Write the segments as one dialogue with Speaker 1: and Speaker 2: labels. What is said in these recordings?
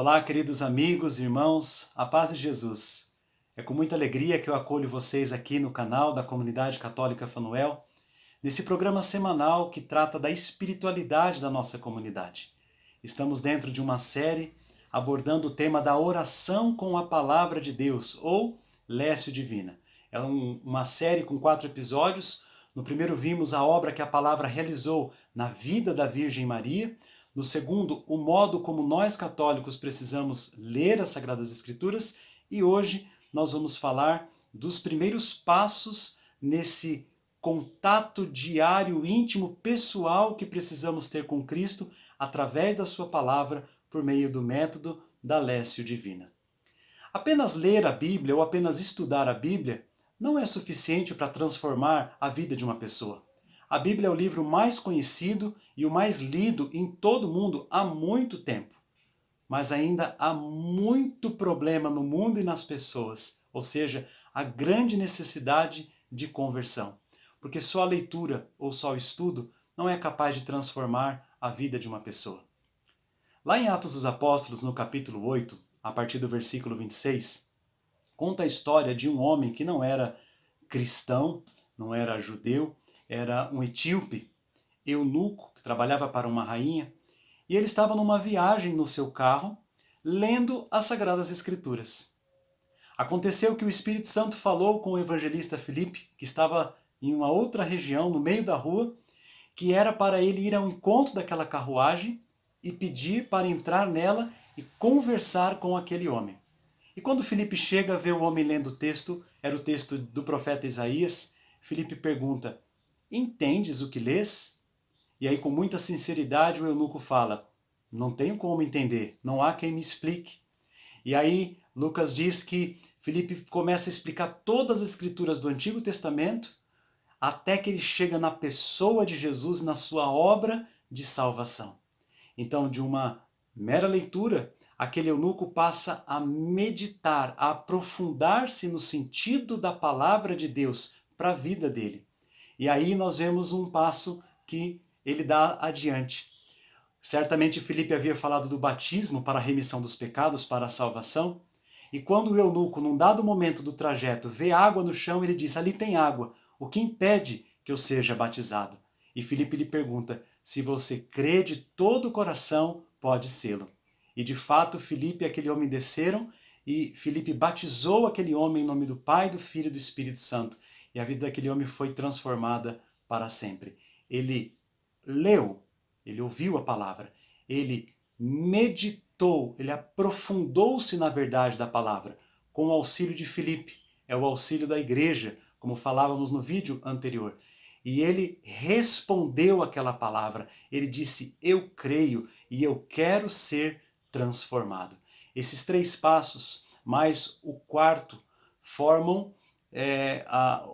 Speaker 1: Olá, queridos amigos e irmãos, a paz de Jesus. É com muita alegria que eu acolho vocês aqui no canal da Comunidade Católica Fanuel, nesse programa semanal que trata da espiritualidade da nossa comunidade. Estamos dentro de uma série abordando o tema da oração com a Palavra de Deus, ou Lécio Divina. É uma série com 4 episódios. No primeiro vimos a obra que a palavra realizou na vida da Virgem Maria. No segundo, o modo como nós católicos precisamos ler as Sagradas Escrituras. E hoje nós vamos falar dos primeiros passos nesse contato diário, íntimo, pessoal que precisamos ter com Cristo através da sua palavra por meio do método da Lécio Divina. Apenas ler a Bíblia ou apenas estudar a Bíblia não é suficiente para transformar a vida de uma pessoa. A Bíblia é o livro mais conhecido e o mais lido em todo o mundo há muito tempo. Mas ainda há muito problema no mundo e nas pessoas, ou seja, a grande necessidade de conversão. Porque só a leitura ou só o estudo não é capaz de transformar a vida de uma pessoa. Lá em Atos dos Apóstolos, no capítulo 8, a partir do versículo 26, conta a história de um homem que não era cristão, não era judeu, era um etíope, eunuco, que trabalhava para uma rainha, e ele estava numa viagem no seu carro, lendo as Sagradas Escrituras. Aconteceu que o Espírito Santo falou com o evangelista Filipe, que estava em uma outra região, no meio da rua, que era para ele ir ao encontro daquela carruagem e pedir para entrar nela e conversar com aquele homem. E quando Filipe chega, vê o homem lendo o texto, era o texto do profeta Isaías, Filipe pergunta: "Entendes o que lês?" E aí, com muita sinceridade, o eunuco fala: "Não tenho como entender, não há quem me explique." E aí, Lucas diz que Filipe começa a explicar todas as escrituras do Antigo Testamento, até que ele chega na pessoa de Jesus, na sua obra de salvação. Então, de uma mera leitura, aquele eunuco passa a meditar, a aprofundar-se no sentido da palavra de Deus para a vida dele. E aí nós vemos um passo que ele dá adiante. Certamente Filipe havia falado do batismo para a remissão dos pecados, para a salvação. E quando o eunuco, num dado momento do trajeto, vê água no chão, ele diz: "Ali tem água, o que impede que eu seja batizado?" E Filipe lhe pergunta: "Se você crê de todo o coração, pode sê-lo." E de fato, Filipe e aquele homem desceram, e Filipe batizou aquele homem em nome do Pai, do Filho e do Espírito Santo. E a vida daquele homem foi transformada para sempre. Ele leu, ele ouviu a palavra, ele meditou, ele aprofundou-se na verdade da palavra, com o auxílio de Filipe, é o auxílio da igreja, como falávamos no vídeo anterior. E ele respondeu aquela palavra, ele disse: "Eu creio e eu quero ser transformado." Esses 3 passos, mais o quarto, formam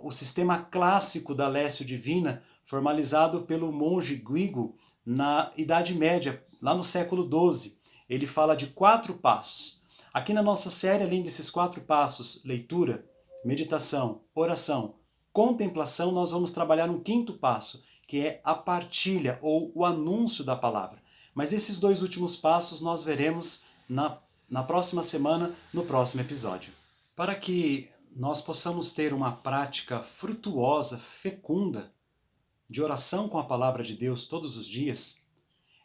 Speaker 1: o sistema clássico da Lécio Divina, formalizado pelo monge Guigo na Idade Média, lá no século XII. Ele fala de 4 passos. Aqui na nossa série, além desses 4 passos, leitura, meditação, oração, contemplação, nós vamos trabalhar um 5º passo, que é a partilha ou o anúncio da palavra. Mas esses 2 últimos passos nós veremos na próxima semana, no próximo episódio. Para que nós possamos ter uma prática frutuosa, fecunda, de oração com a palavra de Deus todos os dias,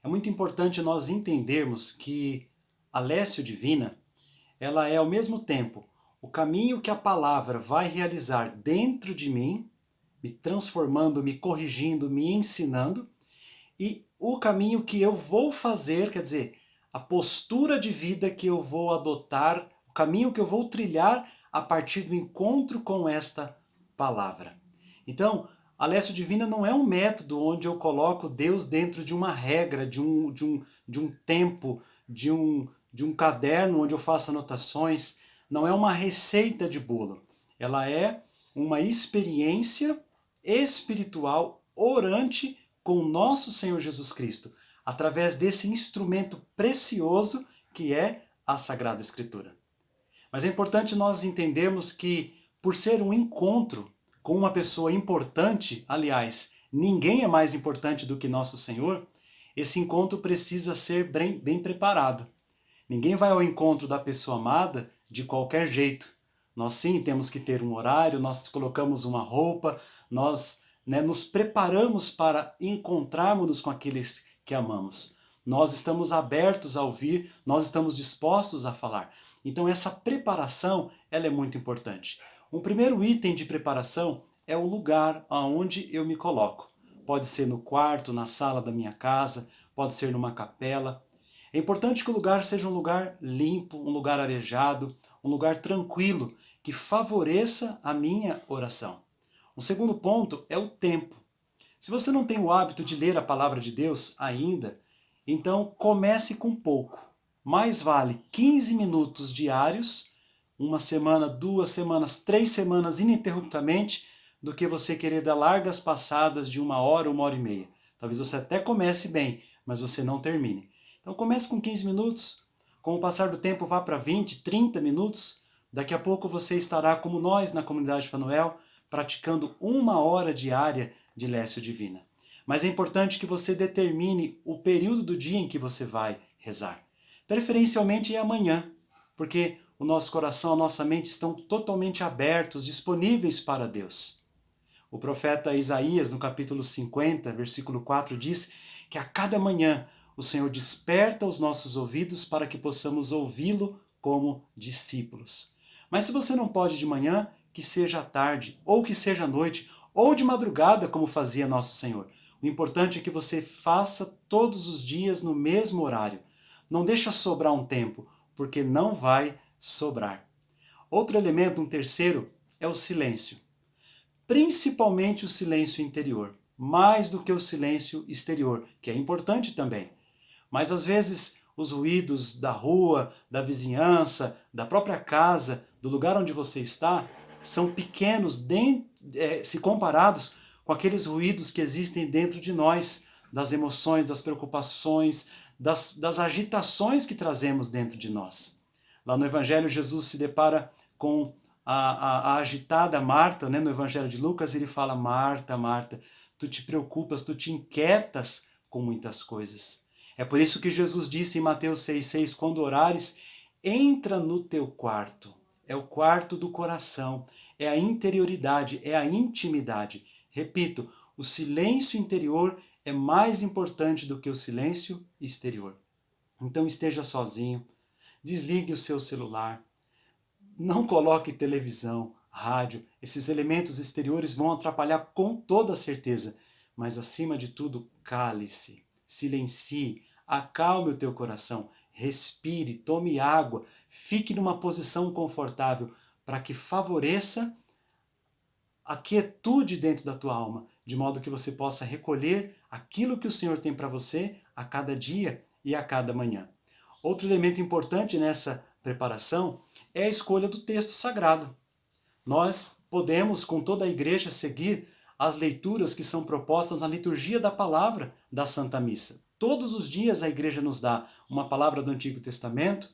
Speaker 1: é muito importante nós entendermos que a Lécio Divina, ela é ao mesmo tempo o caminho que a palavra vai realizar dentro de mim, me transformando, me corrigindo, me ensinando, e o caminho que eu vou fazer, quer dizer, a postura de vida que eu vou adotar, o caminho que eu vou trilhar a partir do encontro com esta palavra. Então, a Lécio Divina não é um método onde eu coloco Deus dentro de uma regra, de um tempo, de um caderno onde eu faço anotações. Não é uma receita de bolo. Ela é uma experiência espiritual orante com o nosso Senhor Jesus Cristo, através desse instrumento precioso que é a Sagrada Escritura. Mas é importante nós entendermos que, por ser um encontro com uma pessoa importante, aliás, ninguém é mais importante do que nosso Senhor, esse encontro precisa ser bem preparado. Ninguém vai ao encontro da pessoa amada de qualquer jeito. Nós sim temos que ter um horário, nós colocamos uma roupa, nós nos preparamos para encontrarmos com aqueles que amamos. Nós estamos abertos a ouvir, nós estamos dispostos a falar. Então essa preparação, ela é muito importante. Um primeiro item de preparação é o lugar aonde eu me coloco. Pode ser no quarto, na sala da minha casa, pode ser numa capela. É importante que o lugar seja um lugar limpo, um lugar arejado, um lugar tranquilo, que favoreça a minha oração. O segundo ponto é o tempo. Se você não tem o hábito de ler a palavra de Deus ainda, então comece com pouco. Mais vale 15 minutos diários, uma semana, 2 semanas, 3 semanas ininterruptamente, do que você querer dar largas passadas de 1 hora, 1 hora e meia. Talvez você até comece bem, mas você não termine. Então comece com 15 minutos, com o passar do tempo vá para 20, 30 minutos, daqui a pouco você estará como nós na comunidade Fanuel, praticando 1 hora diária de Lécio Divina. Mas é importante que você determine o período do dia em que você vai rezar. Preferencialmente é amanhã, porque o nosso coração, a nossa mente estão totalmente abertos, disponíveis para Deus. O profeta Isaías, no capítulo 50, versículo 4, diz que a cada manhã o Senhor desperta os nossos ouvidos para que possamos ouvi-lo como discípulos. Mas se você não pode de manhã, que seja à tarde, ou que seja à noite, ou de madrugada, como fazia nosso Senhor. O importante é que você faça todos os dias no mesmo horário. Não deixa sobrar um tempo, porque não vai sobrar. Outro elemento, um terceiro, é o silêncio. Principalmente o silêncio interior, mais do que o silêncio exterior, que é importante também. Mas às vezes os ruídos da rua, da vizinhança, da própria casa, do lugar onde você está, são pequenos se comparados com aqueles ruídos que existem dentro de nós, das emoções, das preocupações, das agitações que trazemos dentro de nós. Lá no Evangelho, Jesus se depara com a agitada Marta, no Evangelho de Lucas, ele fala: Marta, Marta, tu te preocupas, tu te inquietas com muitas coisas. É por isso que Jesus disse em Mateus 6,6, quando orares, entra no teu quarto. É o quarto do coração, é a interioridade, é a intimidade. Repito, o silêncio interior é mais importante do que o silêncio exterior. Então esteja sozinho, desligue o seu celular, não coloque televisão, rádio, esses elementos exteriores vão atrapalhar com toda certeza, mas acima de tudo, cale-se, silencie, acalme o teu coração, respire, tome água, fique numa posição confortável para que favoreça a quietude dentro da tua alma, de modo que você possa recolher aquilo que o Senhor tem para você a cada dia e a cada manhã. Outro elemento importante nessa preparação é a escolha do texto sagrado. Nós podemos, com toda a igreja, seguir as leituras que são propostas na liturgia da palavra da Santa Missa. Todos os dias a igreja nos dá uma palavra do Antigo Testamento,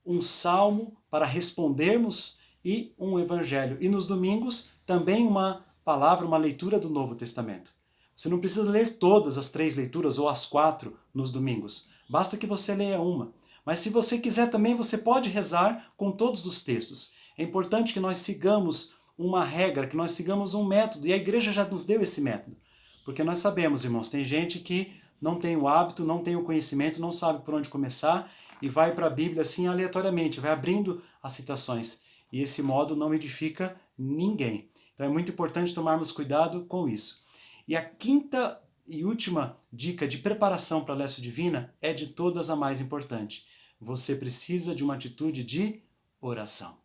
Speaker 1: um salmo para respondermos e um evangelho. E nos domingos também uma palavra, uma leitura do Novo Testamento. Você não precisa ler todas as 3 leituras ou as 4 nos domingos. Basta que você leia uma. Mas se você quiser também, você pode rezar com todos os textos. É importante que nós sigamos uma regra, que nós sigamos um método. E a igreja já nos deu esse método. Porque nós sabemos, irmãos, tem gente que não tem o hábito, não tem o conhecimento, não sabe por onde começar e vai para a Bíblia assim aleatoriamente, vai abrindo as citações. E esse modo não edifica ninguém. Então é muito importante tomarmos cuidado com isso. E a quinta e última dica de preparação para a Lécio Divina é de todas a mais importante. Você precisa de uma atitude de oração.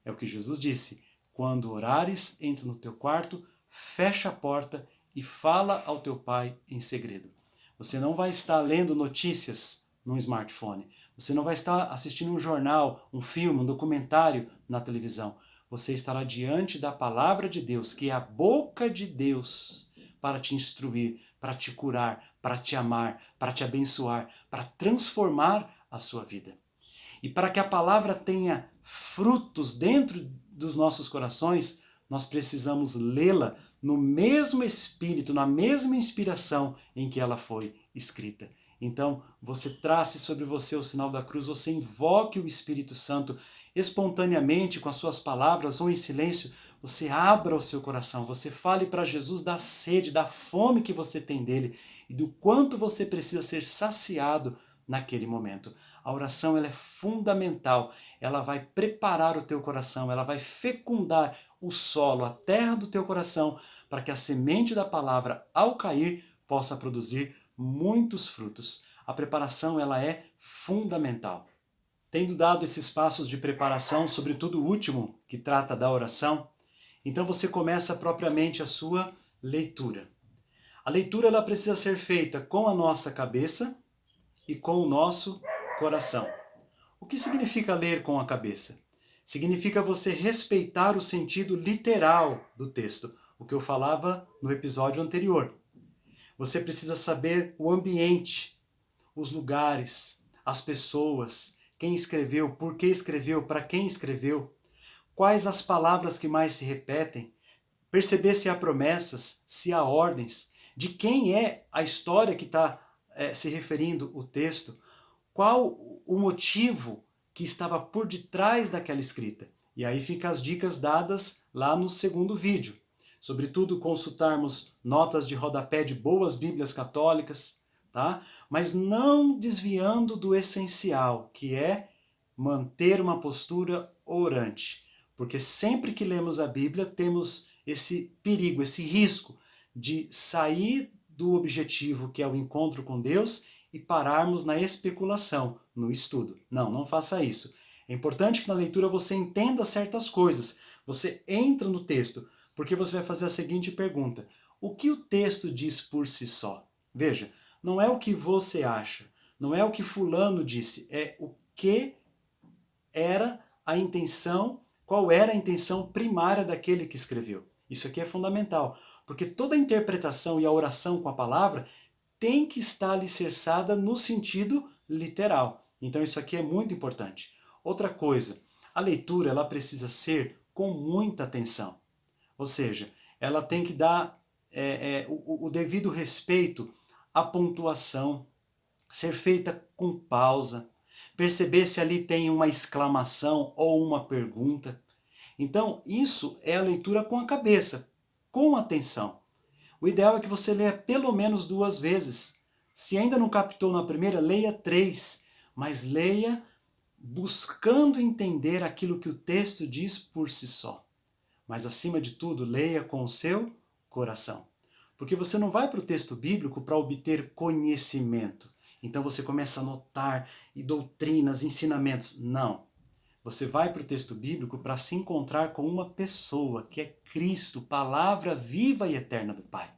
Speaker 1: É o que Jesus disse: quando orares, entra no teu quarto, fecha a porta e fala ao teu pai em segredo. Você não vai estar lendo notícias num smartphone. Você não vai estar assistindo um jornal, um filme, um documentário na televisão. Você estará diante da palavra de Deus, que é a boca de Deus, para te instruir, para te curar, para te amar, para te abençoar, para transformar a sua vida. E para que a palavra tenha frutos dentro dos nossos corações, nós precisamos lê-la no mesmo espírito, na mesma inspiração em que ela foi escrita. Então, você trace sobre você o sinal da cruz, você invoque o Espírito Santo espontaneamente com as suas palavras ou em silêncio, você abra o seu coração, você fale para Jesus da sede, da fome que você tem dele e do quanto você precisa ser saciado naquele momento. A oração ela é fundamental, ela vai preparar o teu coração, ela vai fecundar o solo, a terra do teu coração, para que a semente da palavra, ao cair, possa produzir muitos frutos. A preparação ela é fundamental. Tendo dado esses passos de preparação, sobretudo o último, que trata da oração, então você começa propriamente a sua leitura. A leitura ela precisa ser feita com a nossa cabeça e com o nosso coração. O que significa ler com a cabeça? Significa você respeitar o sentido literal do texto, o que eu falava no episódio anterior. Você precisa saber o ambiente, os lugares, as pessoas, quem escreveu, por que escreveu, para quem escreveu, quais as palavras que mais se repetem, perceber se há promessas, se há ordens, de quem é a história que está se referindo o texto, qual o motivo que estava por detrás daquela escrita. E aí ficam as dicas dadas lá no segundo vídeo. Sobretudo consultarmos notas de rodapé de boas bíblias católicas, tá? Mas não desviando do essencial, que é manter uma postura orante. Porque sempre que lemos a Bíblia temos esse perigo, esse risco de sair do objetivo que é o encontro com Deus e pararmos na especulação, no estudo. Não, não faça isso. É importante que na leitura você entenda certas coisas. Você entra no texto, porque você vai fazer a seguinte pergunta: o que o texto diz por si só? Veja, não é o que você acha, não é o que fulano disse, é o que era a intenção, qual era a intenção primária daquele que escreveu. Isso aqui é fundamental, porque toda a interpretação e a oração com a palavra tem que estar alicerçada no sentido literal. Então isso aqui é muito importante. Outra coisa, a leitura ela precisa ser com muita atenção. Ou seja, ela tem que dar o devido respeito à pontuação, ser feita com pausa, perceber se ali tem uma exclamação ou uma pergunta. Então, isso é a leitura com a cabeça, com atenção. O ideal é que você leia pelo menos 2 vezes. Se ainda não captou na primeira, leia 3, mas leia buscando entender aquilo que o texto diz por si só. Mas, acima de tudo, leia com o seu coração. Porque você não vai para o texto bíblico para obter conhecimento. Então você começa a notar e doutrinas, ensinamentos. Não. Você vai para o texto bíblico para se encontrar com uma pessoa, que é Cristo, palavra viva e eterna do Pai.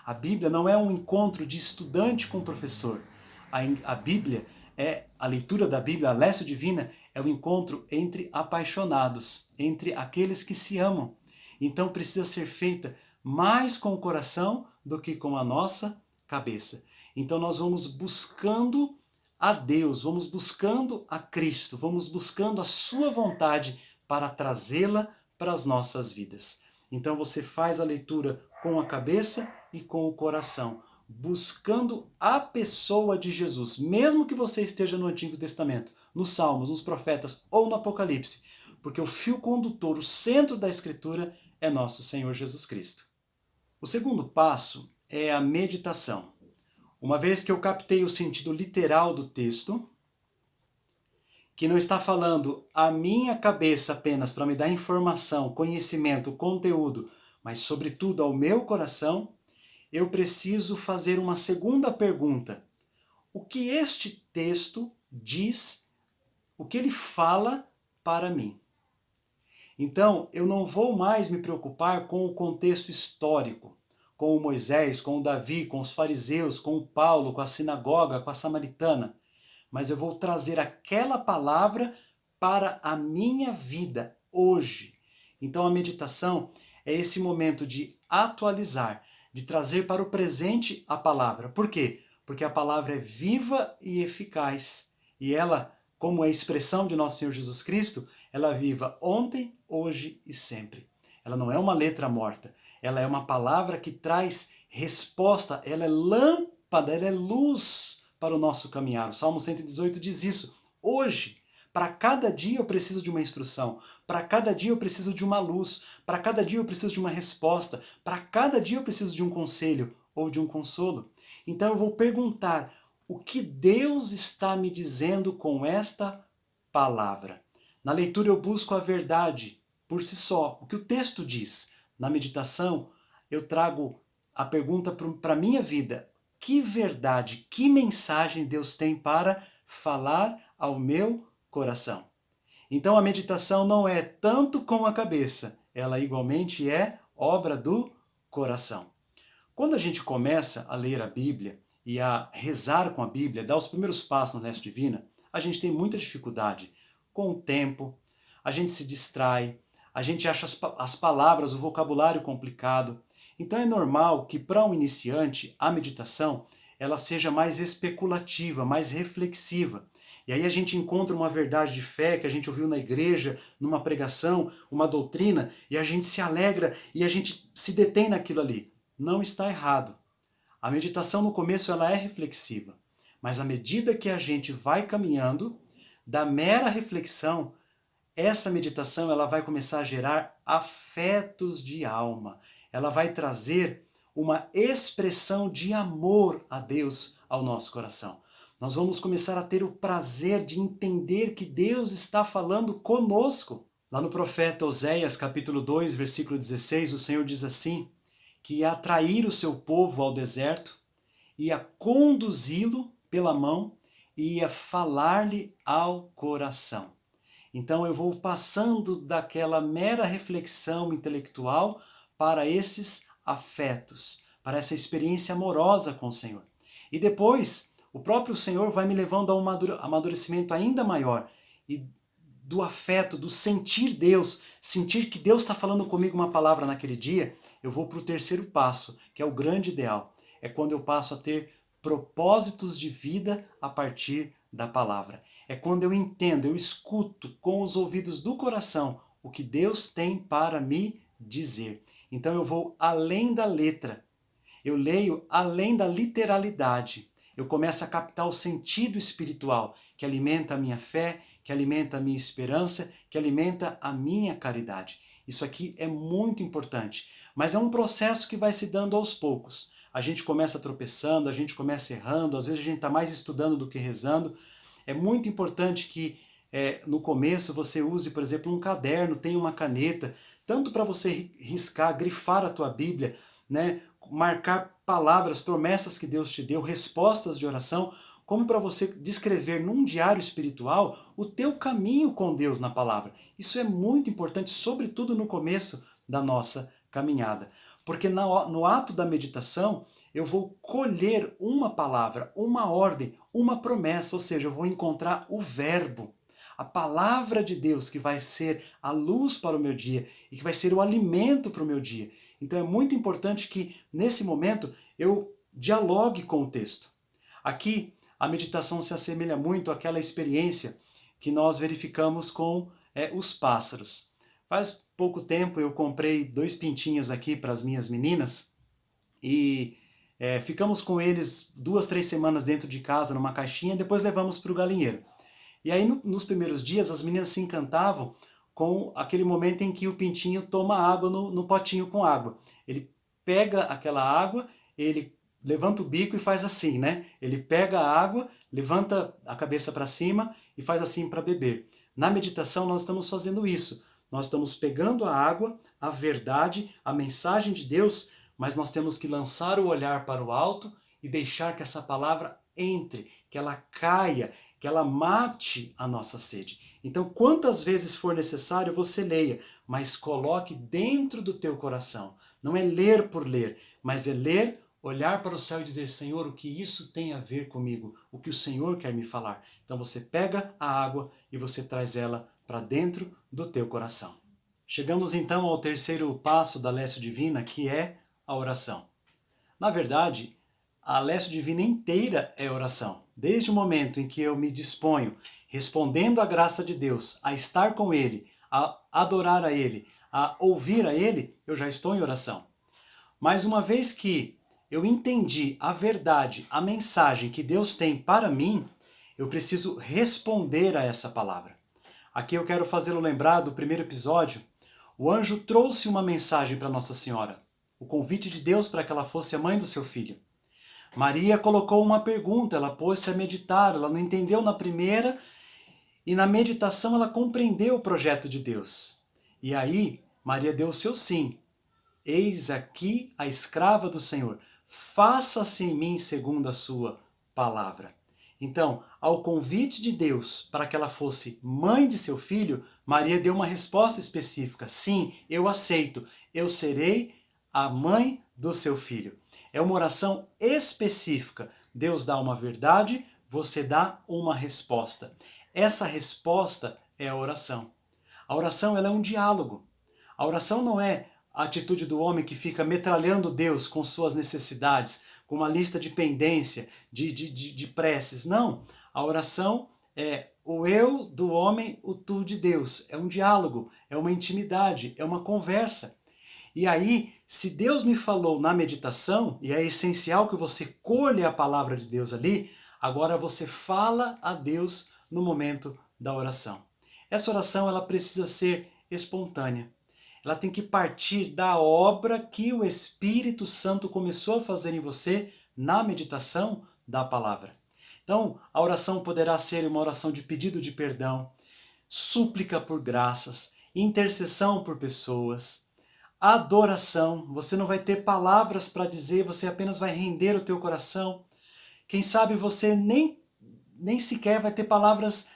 Speaker 1: A Bíblia não é um encontro de estudante com professor. A Bíblia a leitura da Bíblia, a Lécio Divina, é o encontro entre apaixonados, entre aqueles que se amam. Então precisa ser feita mais com o coração do que com a nossa cabeça. Então nós vamos buscando a Deus, vamos buscando a Cristo, vamos buscando a sua vontade para trazê-la para as nossas vidas. Então você faz a leitura com a cabeça e com o coração, buscando a pessoa de Jesus, mesmo que você esteja no Antigo Testamento, nos Salmos, nos Profetas ou no Apocalipse, porque o fio condutor, o centro da Escritura é nosso Senhor Jesus Cristo. O segundo passo é a meditação. Uma vez que eu captei o sentido literal do texto, que não está falando a minha cabeça apenas para me dar informação, conhecimento, conteúdo, mas sobretudo ao meu coração, eu preciso fazer uma segunda pergunta. O que este texto diz, o que ele fala para mim? Então, eu não vou mais me preocupar com o contexto histórico, com o Moisés, com o Davi, com os fariseus, com o Paulo, com a sinagoga, com a samaritana, mas eu vou trazer aquela palavra para a minha vida hoje. Então a meditação é esse momento de atualizar, de trazer para o presente a palavra. Por quê? Porque a palavra é viva e eficaz. E ela, como é a expressão de nosso Senhor Jesus Cristo, ela é viva ontem, hoje e sempre. Ela não é uma letra morta. Ela é uma palavra que traz resposta. Ela é lâmpada, ela é luz para o nosso caminhar. O Salmo 118 diz isso. Hoje, para cada dia eu preciso de uma instrução, para cada dia eu preciso de uma luz, para cada dia eu preciso de uma resposta, para cada dia eu preciso de um conselho ou de um consolo. Então eu vou perguntar: o que Deus está me dizendo com esta palavra? Na leitura eu busco a verdade por si só, o que o texto diz. Na meditação eu trago a pergunta para a minha vida: que verdade, que mensagem Deus tem para falar ao meu coração? Então a meditação não é tanto com a cabeça, ela igualmente é obra do coração. Quando a gente começa a ler a Bíblia e a rezar com a Bíblia, dar os primeiros passos na Leste Divina, a gente tem muita dificuldade com o tempo, a gente se distrai, a gente acha as palavras, o vocabulário complicado. Então é normal que para um iniciante a meditação ela seja mais especulativa, mais reflexiva. E aí a gente encontra uma verdade de fé que a gente ouviu na igreja, numa pregação, uma doutrina, e a gente se alegra e a gente se detém naquilo ali. Não está errado. A meditação no começo ela é reflexiva, mas à medida que a gente vai caminhando, da mera reflexão, essa meditação ela vai começar a gerar afetos de alma. Ela vai trazer uma expressão de amor a Deus ao nosso coração. Nós vamos começar a ter o prazer de entender que Deus está falando conosco. Lá no profeta Oséias, capítulo 2, versículo 16, o Senhor diz assim, que ia atrair o seu povo ao deserto, ia conduzi-lo pela mão e ia falar-lhe ao coração. Então eu vou passando daquela mera reflexão intelectual para esses afetos, para essa experiência amorosa com o Senhor. E depois, o próprio Senhor vai me levando a um amadurecimento ainda maior e do afeto, do sentir Deus, sentir que Deus está falando comigo uma palavra naquele dia, eu vou para o terceiro passo, que é o grande ideal. É quando eu passo a ter propósitos de vida a partir da palavra. É quando eu entendo, eu escuto com os ouvidos do coração o que Deus tem para me dizer. Então eu vou além da letra, eu leio além da literalidade. Eu começo a captar o sentido espiritual que alimenta a minha fé, que alimenta a minha esperança, que alimenta a minha caridade. Isso aqui é muito importante, mas é um processo que vai se dando aos poucos. A gente começa tropeçando, a gente começa errando, às vezes a gente está mais estudando do que rezando. É muito importante que no começo você use, por exemplo, um caderno, tenha uma caneta, tanto para você riscar, grifar a tua Bíblia, né? Marcar palavras, promessas que Deus te deu, respostas de oração, como para você descrever num diário espiritual o teu caminho com Deus na palavra. Isso é muito importante, sobretudo no começo da nossa caminhada. Porque no ato da meditação, eu vou colher uma palavra, uma ordem, uma promessa, ou seja, eu vou encontrar o verbo, a palavra de Deus que vai ser a luz para o meu dia e que vai ser o alimento para o meu dia. Então é muito importante que nesse momento eu dialogue com o texto. Aqui a meditação se assemelha muito àquela experiência que nós verificamos com os pássaros. Faz pouco tempo eu comprei 2 pintinhos aqui para as minhas meninas e ficamos com eles 2, 3 semanas dentro de casa numa caixinha e depois levamos para o galinheiro. E aí nos primeiros dias as meninas se encantavam com aquele momento em que o pintinho toma água no potinho com água. Ele pega aquela água, ele levanta o bico e faz assim, né? Ele pega a água, levanta a cabeça para cima e faz assim para beber. Na meditação nós estamos fazendo isso. Nós estamos pegando a água, a verdade, a mensagem de Deus, mas nós temos que lançar o olhar para o alto e deixar que essa palavra entre, que ela caia, que ela mate a nossa sede. Então, quantas vezes for necessário, você leia, mas coloque dentro do teu coração. Não é ler por ler, mas é ler, olhar para o céu e dizer, Senhor, o que isso tem a ver comigo? O que o Senhor quer me falar? Então você pega a água e você traz ela para dentro do teu coração. Chegamos então ao terceiro passo da Lécio Divina, que é a oração. Na verdade, a Lécio Divina inteira é oração. Desde o momento em que eu me disponho, respondendo à graça de Deus, a estar com Ele, a adorar a Ele, a ouvir a Ele, eu já estou em oração. Mas uma vez que eu entendi a verdade, a mensagem que Deus tem para mim, eu preciso responder a essa palavra. Aqui eu quero fazê-lo lembrar do primeiro episódio. O anjo trouxe uma mensagem para Nossa Senhora, o convite de Deus para que ela fosse a mãe do seu filho. Maria colocou uma pergunta, ela pôs-se a meditar, ela não entendeu na primeira, e na meditação ela compreendeu o projeto de Deus. E aí, Maria deu o seu sim. Eis aqui a escrava do Senhor, faça-se em mim segundo a sua palavra. Então, ao convite de Deus para que ela fosse mãe de seu filho, Maria deu uma resposta específica. Sim, eu aceito, eu serei a mãe do seu filho. É uma oração específica. Deus dá uma verdade, você dá uma resposta. Essa resposta é a oração. A oração ela é um diálogo. A oração não é a atitude do homem que fica metralhando Deus com suas necessidades, com uma lista de pendência, de preces. Não. A oração é o eu do homem, o tu de Deus. É um diálogo, é uma intimidade, é uma conversa. E aí, se Deus me falou na meditação, e é essencial que você colha a palavra de Deus ali, agora você fala a Deus no momento da oração. Essa oração ela precisa ser espontânea. Ela tem que partir da obra que o Espírito Santo começou a fazer em você na meditação da palavra. Então, a oração poderá ser uma oração de pedido de perdão, súplica por graças, intercessão por pessoas, adoração. Você não vai ter palavras para dizer, você apenas vai render o teu coração. Quem sabe você nem sequer vai ter palavras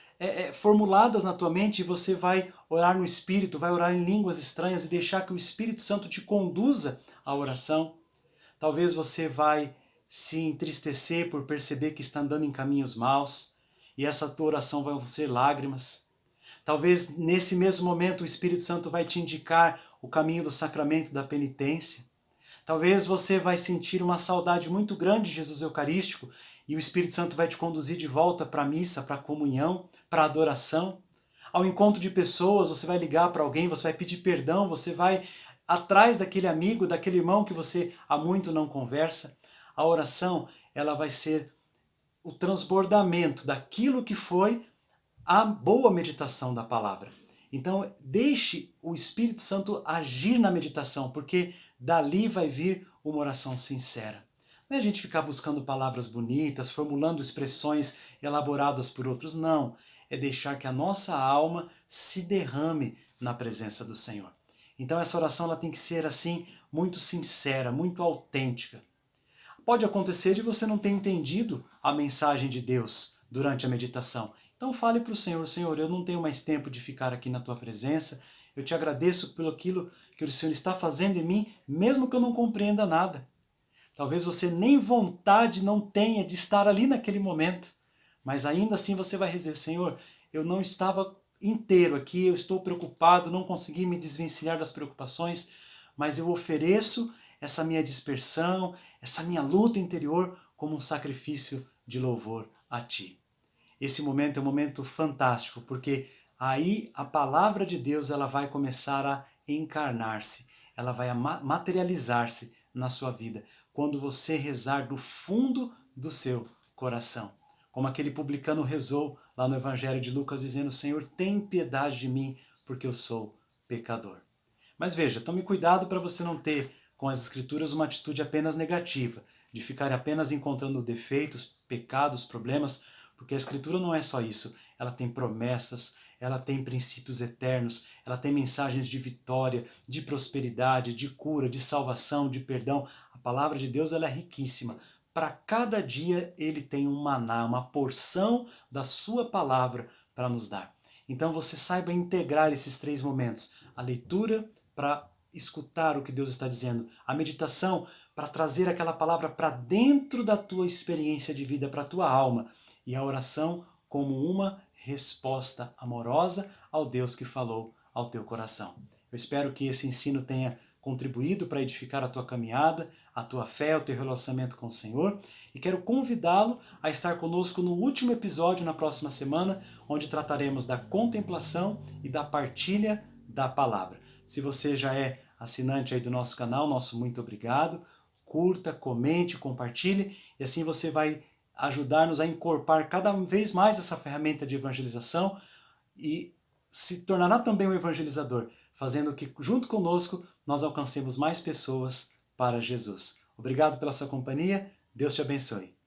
Speaker 1: formuladas na tua mente e você vai orar no Espírito, vai orar em línguas estranhas e deixar que o Espírito Santo te conduza à oração. Talvez você vai se entristecer por perceber que está andando em caminhos maus e essa tua oração vai ser lágrimas. Talvez nesse mesmo momento o Espírito Santo vai te indicar o caminho do sacramento da penitência. Talvez você vai sentir uma saudade muito grande de Jesus Eucarístico e o Espírito Santo vai te conduzir de volta para a missa, para a comunhão, para a adoração. Ao encontro de pessoas, você vai ligar para alguém, você vai pedir perdão, você vai atrás daquele amigo, daquele irmão que você há muito não conversa. A oração, ela vai ser o transbordamento daquilo que foi a boa meditação da palavra. Então, deixe o Espírito Santo agir na meditação, porque dali vai vir uma oração sincera. Não é a gente ficar buscando palavras bonitas, formulando expressões elaboradas por outros, não. É deixar que a nossa alma se derrame na presença do Senhor. Então essa oração ela tem que ser assim, muito sincera, muito autêntica. Pode acontecer de você não ter entendido a mensagem de Deus durante a meditação. Então fale para o Senhor, Senhor, eu não tenho mais tempo de ficar aqui na tua presença, eu te agradeço pelo aquilo que o Senhor está fazendo em mim, mesmo que eu não compreenda nada. Talvez você nem vontade não tenha de estar ali naquele momento, mas ainda assim você vai dizer, Senhor, eu não estava inteiro aqui, eu estou preocupado, não consegui me desvencilhar das preocupações, mas eu ofereço essa minha dispersão, essa minha luta interior como um sacrifício de louvor a Ti. Esse momento é um momento fantástico, porque aí a palavra de Deus ela vai começar a encarnar-se, ela vai materializar-se na sua vida, quando você rezar do fundo do seu coração. Como aquele publicano rezou lá no Evangelho de Lucas, dizendo, Senhor, tem piedade de mim, porque eu sou pecador. Mas veja, tome cuidado para você não ter com as Escrituras uma atitude apenas negativa, de ficar apenas encontrando defeitos, pecados, problemas, porque a Escritura não é só isso, ela tem promessas, ela tem princípios eternos, ela tem mensagens de vitória, de prosperidade, de cura, de salvação, de perdão. A palavra de Deus ela é riquíssima. Para cada dia ele tem um maná, uma porção da sua palavra para nos dar. Então você saiba integrar esses três momentos. A leitura para escutar o que Deus está dizendo. A meditação para trazer aquela palavra para dentro da tua experiência de vida, para a tua alma. E a oração como uma resposta amorosa ao Deus que falou ao teu coração. Eu espero que esse ensino tenha contribuído para edificar a tua caminhada, a tua fé, o teu relacionamento com o Senhor, e quero convidá-lo a estar conosco no último episódio na próxima semana, onde trataremos da contemplação e da partilha da palavra. Se você já é assinante aí do nosso canal, nosso muito obrigado. curta, comente, compartilhe, e assim você vai ajudar-nos a incorporar cada vez mais essa ferramenta de evangelização e se tornará também um evangelizador, fazendo que, junto conosco, nós alcancemos mais pessoas para Jesus. Obrigado pela sua companhia, Deus te abençoe.